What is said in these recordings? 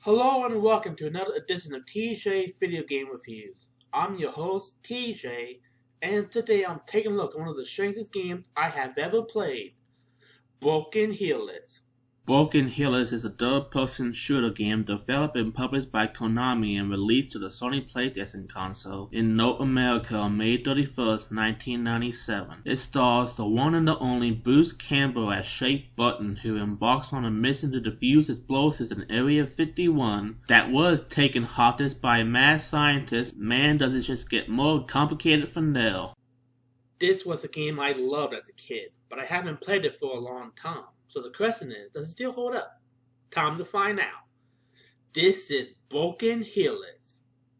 Hello and welcome to another edition of TJ Video Game Reviews. I'm your host, TJ, and today I'm taking a look at one of the strangest games I have ever played, Broken Helix. Broken Helix is a third-person shooter game developed and published by Konami and released to the Sony PlayStation console in North America on May 31st, 1997. It stars the one and the only Bruce Campbell as Jake Burton, who embarks on a mission to defuse explosives in Area 51 that was taken hostage by a mad scientist. Man, does it just get more complicated from there. This was a game I loved as a kid, but I haven't played it for a long time. So the question is, does it still hold up? Time to find out. This is Broken Helix.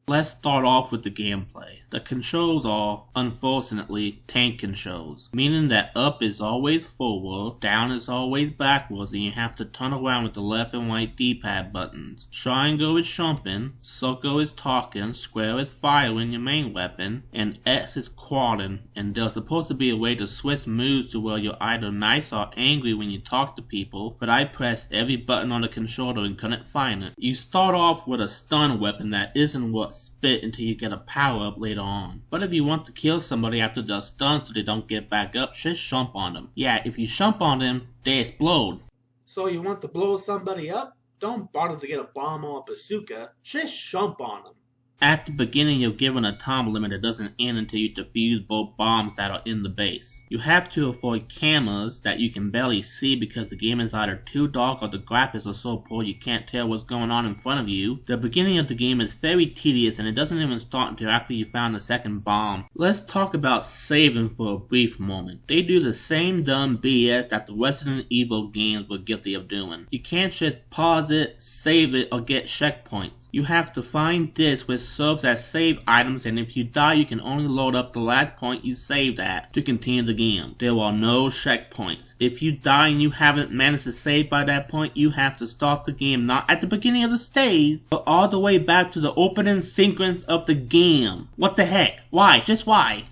Let's start off with the gameplay. The controls are, unfortunately, tank controls, meaning that up is always forward, down is always backwards, and you have to turn around with the left and right D-pad buttons. Triangle is jumping, circle is talking, square is firing your main weapon, and X is crawling, and there's supposed to be a way to switch moves to where you're either nice or angry when you talk to people, but I pressed every button on the controller and couldn't find it. You start off with a stun weapon that isn't what spit until you get a power up later on. But if you want to kill somebody after they're stunned so they don't get back up, just jump on them. Yeah, if you jump on them, they explode. So you want to blow somebody up? Don't bother to get a bomb or a bazooka, just jump on them. At the beginning, you're given a time limit that doesn't end until you defuse both bombs that are in the base. You have to avoid cameras that you can barely see because the game is either too dark or the graphics are so poor you can't tell what's going on in front of you. The beginning of the game is very tedious and it doesn't even start until after you found the second bomb. Let's talk about saving for a brief moment. They do the same dumb BS that the Resident Evil games were guilty of doing. You can't just pause it, save it, or get checkpoints. You have to find discs which serves as save items, and if you die you can only load up the last point you saved at to continue the game. There are no checkpoints. If you die and you haven't managed to save by that point, you have to start the game not at the beginning of the stage, but all the way back to the opening sequence of the game. What the heck? Why? Just why?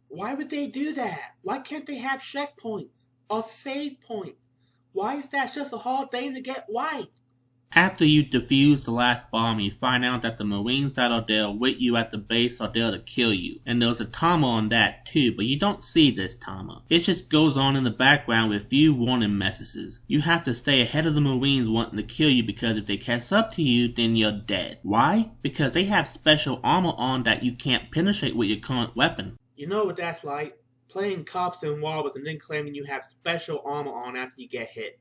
Why would they do that? Why can't they have checkpoints or save points? Why is that just a hard thing to get right? After you defuse the last bomb, you find out that the Marines that are there with you at the base are there to kill you. And there's a timer on that too, but you don't see this timer. It just goes on in the background with few warning messages. You have to stay ahead of the Marines wanting to kill you because if they catch up to you, then you're dead. Why? Because they have special armor on that you can't penetrate with your current weapon. You know what that's like? Playing cops and robbers and then claiming you have special armor on after you get hit.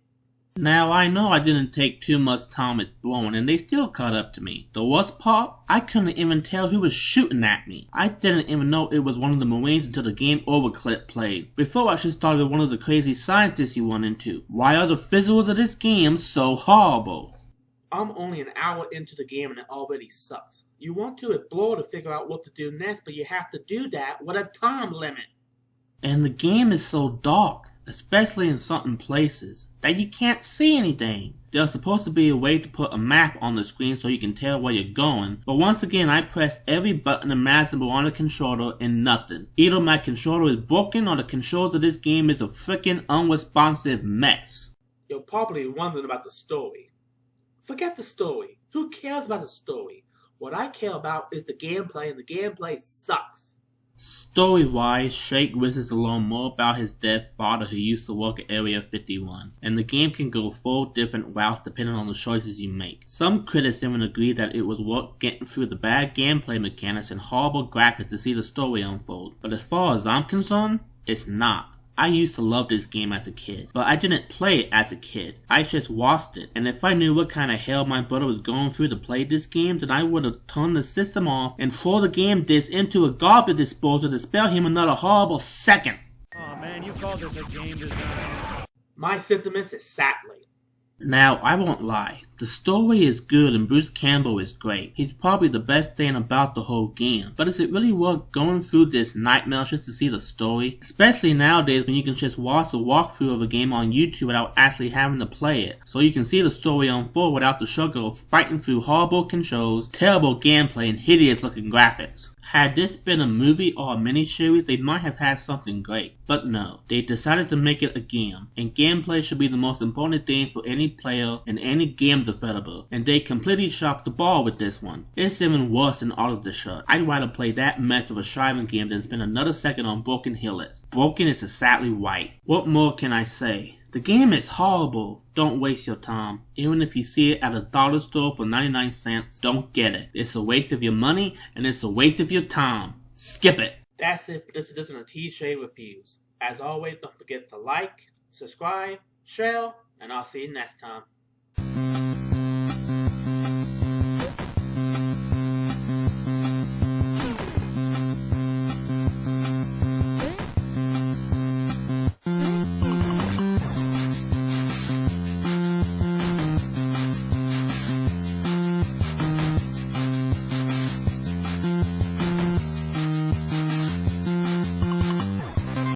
Now, I know I didn't take too much time exploring and they still caught up to me. The worst part? I couldn't even tell who was shooting at me. I didn't even know it was one of the Marines until the game over clip played. Before I just thought it was one of the crazy scientists you run into. Why are the visuals of this game so horrible? I'm only an hour into the game and it already sucks. You want to explore to figure out what to do next, but you have to do that with a time limit. And the game is so dark, especially in certain places, that you can't see anything. There's supposed to be a way to put a map on the screen so you can tell where you're going, but once again I pressed every button imaginable on the controller and nothing. Either my controller is broken or the controls of this game is a freaking unresponsive mess. You're probably wondering about the story. Forget the story. Who cares about the story? What I care about is the gameplay, and the gameplay sucks. Story-wise, Jake wishes to learn more about his dead father who used to work at Area 51, and the game can go 4 different routes depending on the choices you make. Some critics even agree that it was worth getting through the bad gameplay mechanics and horrible graphics to see the story unfold, but as far as I'm concerned, it's not. I used to love this game as a kid, but I didn't play it as a kid. I just watched it, and if I knew what kind of hell my brother was going through to play this game, then I would have turned the system off and thrown the game disc into a garbage disposal to spare him another horrible second. Oh man, you called this a game design. My sentiments is sadly. Now, I won't lie, the story is good and Bruce Campbell is great. He's probably the best thing about the whole game. But is it really worth going through this nightmare just to see the story? Especially nowadays when you can just watch a walkthrough of a game on YouTube without actually having to play it. So you can see the story unfold without the struggle of fighting through horrible controls, terrible gameplay, and hideous looking graphics. Had this been a movie or a miniseries, they might have had something great. But no, they decided to make it a game, and gameplay should be the most important thing for any player in any game developer, and they completely dropped the ball with this one. It's even worse than all of the shot. I'd rather play that mess of a striving game than spend another second on Broken Helix. Broken is exactly right. What more can I say? The game is horrible. Don't waste your time. Even if you see it at a dollar store for 99 cents, don't get it. It's a waste of your money, and it's a waste of your time. Skip it. That's it for this edition of TJ Reviews. As always, don't forget to like, subscribe, share, and I'll see you next time.